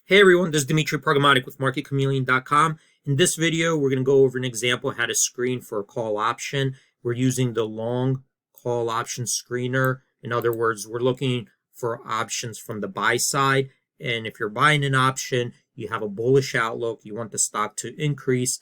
Hey everyone, this is Dimitri Programmatic with MarketChameleon.com. In this video, we're going to go over an example how to screen for a call option. We're using the long call option screener. In other words, we're looking for options from the buy side. And if you're buying an option, you have a bullish outlook, you want the stock to increase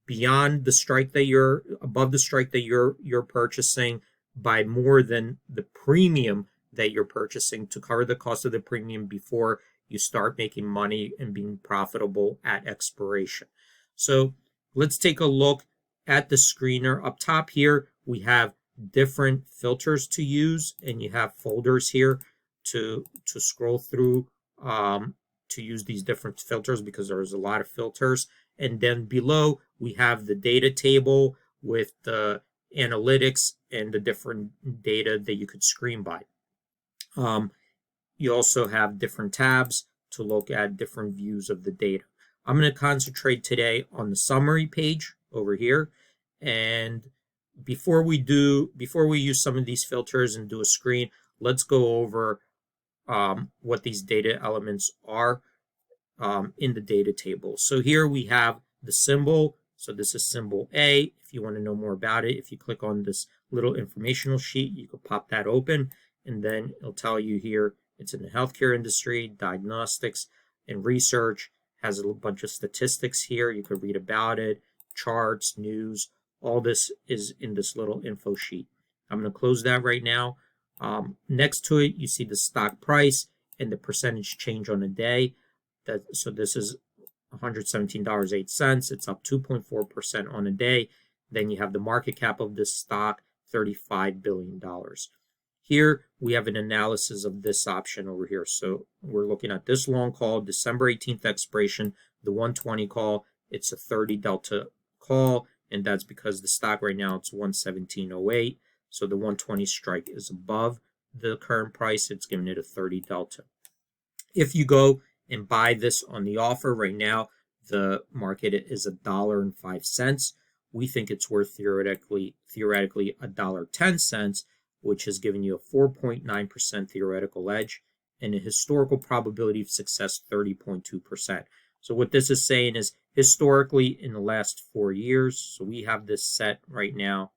beyond the strike that you're above the strike that you're purchasing by more than the premium that you're purchasing to cover the cost of the premium before you start making money and being profitable at expiration. So let's take a look at the screener. Up top here, we have different filters to use, and you have folders here to scroll through to use these different filters because there's a lot of filters. And then below, we have the data table with the analytics and the different data that you could screen by. You also have different tabs to look at different views of the data. I'm going to concentrate today on the summary page over here. And before we use some of these filters and do a screen, let's go over what these data elements are in the data table. So here we have the symbol. So this is symbol A. If you want to know more about it, if you click on this little informational sheet, you can pop that open, and then it'll tell you here it's in the healthcare industry, diagnostics, and research. Has a bunch of statistics here. You could read about it, charts, news. All this is in this little info sheet. I'm going to close that right now. Next to it, you see the stock price and the percentage change on a day. So this is $117.08. It's up 2.4% on a day. Then you have the market cap of this stock, $35 billion. Here we have an analysis of this option over here. So we're looking at this long call, December 18th expiration, the 120 call. It's a 30 delta call, and that's because the stock right now it's 117.08. So the 120 strike is above the current price. It's giving it a 30 delta. If you go and buy this on the offer right now, the market is $1.05. We think it's worth theoretically $1.10, which has given you a 4.9% theoretical edge and a historical probability of success 30.2%. So what this is saying is historically in the last 4 years, so we have this set right now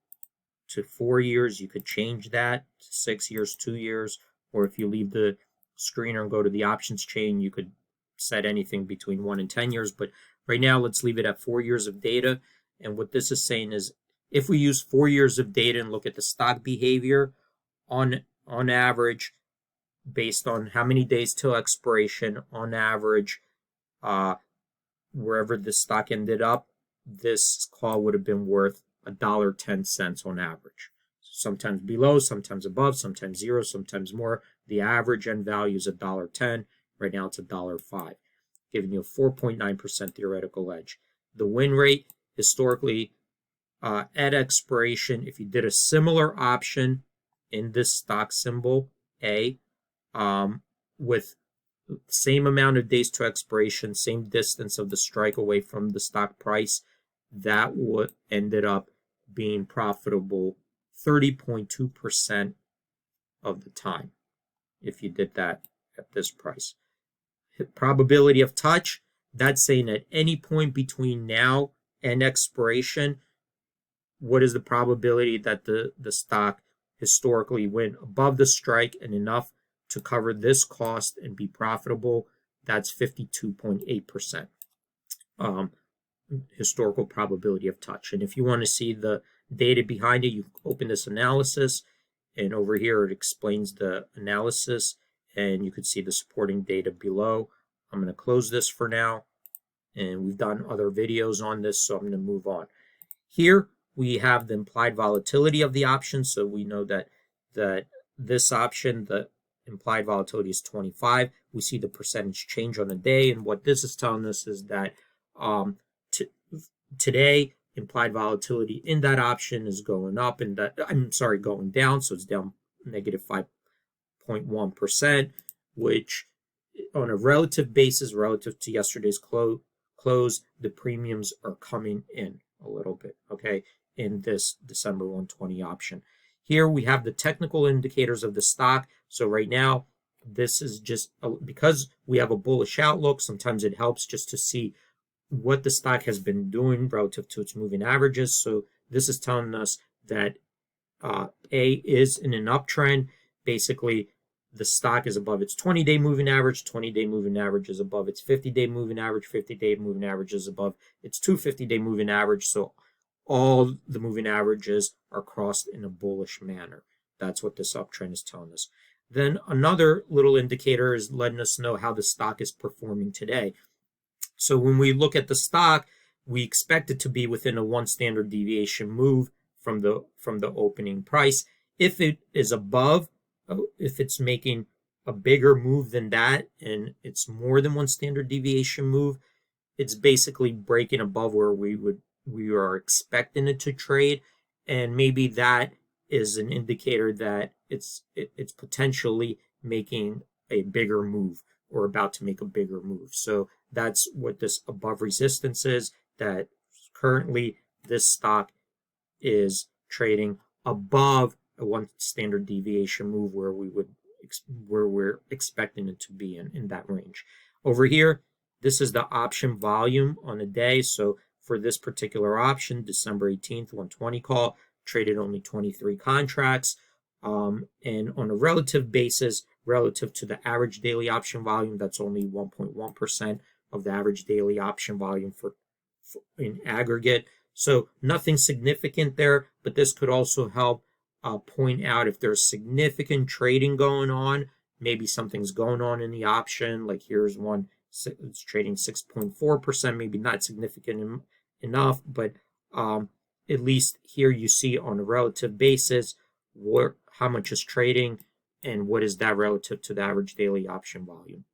to 4 years. You could change that to 6 years, 2 years, or if you leave the screener and go to the options chain, you could set anything between 1 and 10 years. But right now, let's leave it at 4 years of data. And what this is saying is if we use 4 years of data and look at the stock behavior on average, based on how many days till expiration, on average, wherever the stock ended up, this call would have been worth $1.10 on average. Sometimes below, sometimes above, sometimes zero, sometimes more. The average end value is $1.10. Right now it's $1.05, giving you a 4.9% theoretical edge. The win rate historically at expiration, if you did a similar option in this stock symbol A, with same amount of days to expiration, same distance of the strike away from the stock price, that would ended up being profitable 30.2% of the time if you did that at this price. Probability of touch, that's saying at any point between now and expiration, what is the probability that the stock historically went above the strike and enough to cover this cost and be profitable? That's 52.8% historical probability of touch. And if you want to see the data behind it, you open this analysis, and over here it explains the analysis, and you could see the supporting data below. I'm going to close this for now, and we've done other videos on this, so I'm going to move on. Here we have the implied volatility of the option, so we know that this option, the implied volatility is 25. We see the percentage change on a day, and what this is telling us is that today implied volatility in that option is going up, and going down, so it's down negative 5.1%, which on a relative basis, relative to yesterday's close, the premiums are coming in a little bit, okay, in this December 120 option. Here we have the technical indicators of the stock. So right now, this is just because we have a bullish outlook. Sometimes it helps just to see what the stock has been doing relative to its moving averages. So this is telling us that A is in an uptrend. Basically, the stock is above its 20-day moving average. 20-day moving average is above its 50-day moving average. 50-day moving average is above its 250-day moving average. So all the moving averages are crossed in a bullish manner. That's what this uptrend is telling us. Then another little indicator is letting us know how the stock is performing today. So when we look at the stock, we expect it to be within a 1 standard deviation move from the opening price. If it is above, if it's making a bigger move than that, and it's more than 1 standard deviation move, it's basically breaking above where we are expecting it to trade, and maybe that is an indicator that it's potentially making a bigger move or about to make a bigger move. So that's what this above resistance is, that currently this stock is trading above a 1 standard deviation move where we're expecting it to be in that range. Over here, this is the option volume on a day. So for this particular option, December 18th, 120 call, traded only 23 contracts. And on a relative basis, relative to the average daily option volume, that's only 1.1% of the average daily option volume for in aggregate. So nothing significant there, but this could also help point out if there's significant trading going on. Maybe something's going on in the option, like here's one, it's trading 6.4%, maybe not significant enough, but at least here you see on a relative basis how much is trading and what is that relative to the average daily option volume.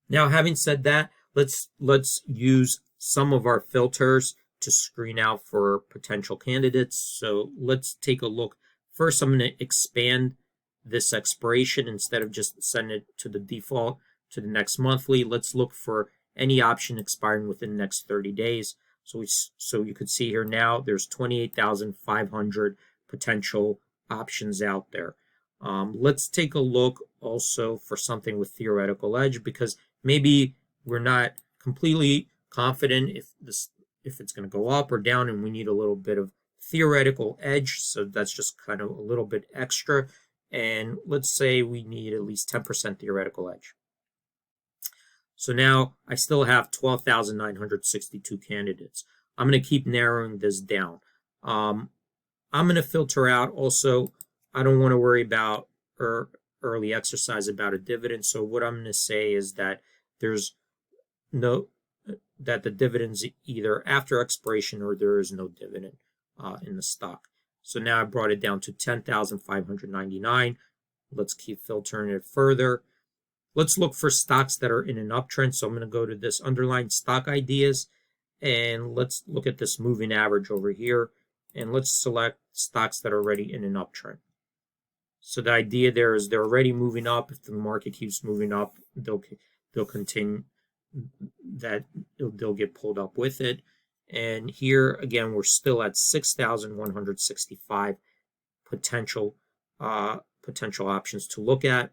Now, having said that, let's use some of our filters to screen out for potential candidates. So let's take a look. First, I'm going to expand this expiration instead of just sending it to the default to the next monthly. Let's look for any option expiring within the next 30 days. So you could see here now there's 28,500 potential options out there. Let's take a look also for something with theoretical edge, because maybe we're not completely confident if it's going to go up or down, and we need a little bit of theoretical edge. So that's just kind of a little bit extra. And let's say we need at least 10% theoretical edge. So now I still have 12,962 candidates. I'm going to keep narrowing this down. I'm going to filter out also, I don't want to worry about early exercise about a dividend. So what I'm going to say is that that the dividend's either after expiration or there is no dividend in the stock. So now I brought it down to 10,599. Let's keep filtering it further. Let's look for stocks that are in an uptrend. So I'm going to go to this underlying stock ideas, and let's look at this moving average over here, and let's select stocks that are already in an uptrend. So the idea there is they're already moving up. If the market keeps moving up, they'll continue that they'll get pulled up with it. And here again, we're still at 6,165 potential options to look at.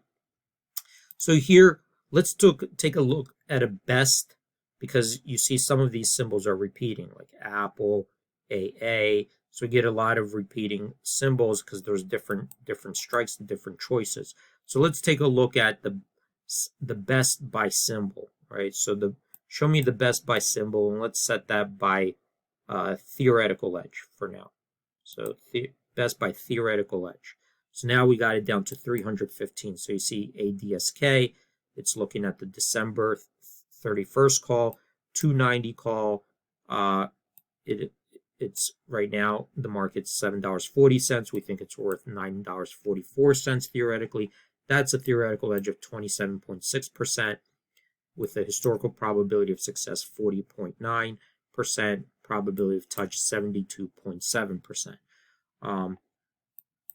So here, let's take a look at a best, because you see some of these symbols are repeating, like Apple, AA. So we get a lot of repeating symbols because there's different strikes and different choices. So let's take a look at the best by symbol, right? So show me the best by symbol, and let's set that by theoretical edge for now. So best by theoretical edge. So now we got it down to 315. So you see ADSK, it's looking at the December 31st call, 290 call. It's right now, the market's $7.40. We think it's worth $9.44 theoretically. That's a theoretical edge of 27.6% with a historical probability of success 40.9%, probability of touch 72.7%.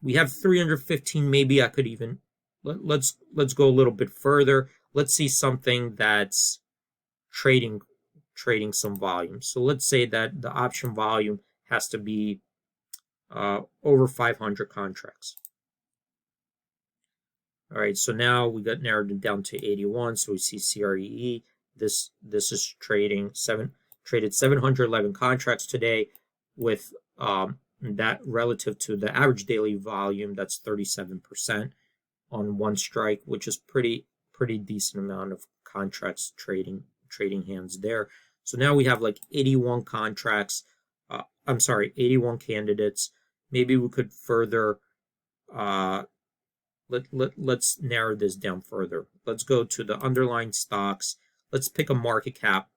We have 315. Maybe I could even let's go a little bit further. Let's see something that's trading some volume. So let's say that the option volume has to be over 500 contracts. All right, so now we got narrowed down to 81. So we see CREE. This is traded 711 contracts today, with that relative to the average daily volume, that's 37% on one strike, which is pretty decent amount of contracts trading hands there. So now we have like 81 contracts. I'm sorry, 81 candidates. Maybe we could further let's narrow this down further. Let's go to the underlying stocks. Let's pick a market cap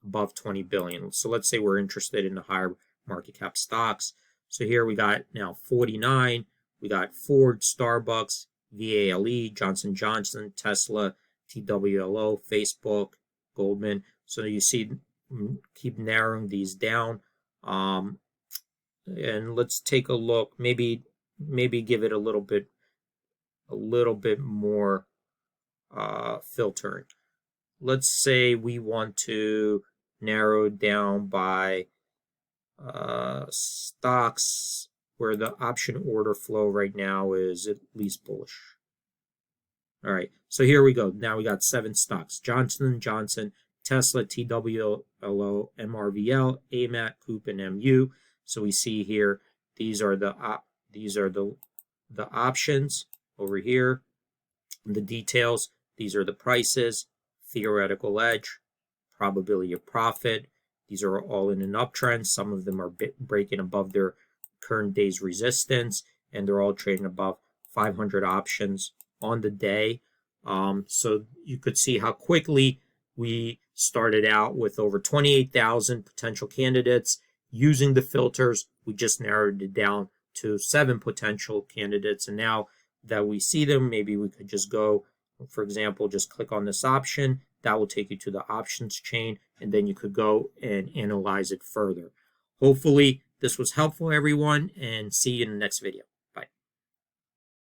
above 20 billion. So let's say we're interested in the higher market cap stocks. So here we got now 49. We got Ford, Starbucks, VALE, Johnson Johnson, Tesla, TWLO, Facebook, Goldman. So you see, keep narrowing these down. And let's take a look. Maybe give it a little bit more filtering. Let's say we want to narrow down by stocks where the option order flow right now is at least bullish. All right, so here we go. Now we got 7 stocks: Johnson Johnson, Tesla, TWLO, MRVL, AMAT, Coop, and MU. So we see here these are the options over here. The details, these are the prices, theoretical edge, probability of profit. These are all in an uptrend. Some of them are breaking above their current day's resistance, and they're all trading above 500 options on the day. So you could see how quickly we started out with over 28,000 potential candidates. Using the filters, we just narrowed it down to 7 potential candidates, and now that we see them, maybe we could just go, for example, just click on this option. That will take you to the options chain, and then you could go and analyze it further. Hopefully this was helpful, everyone, and see you in the next video.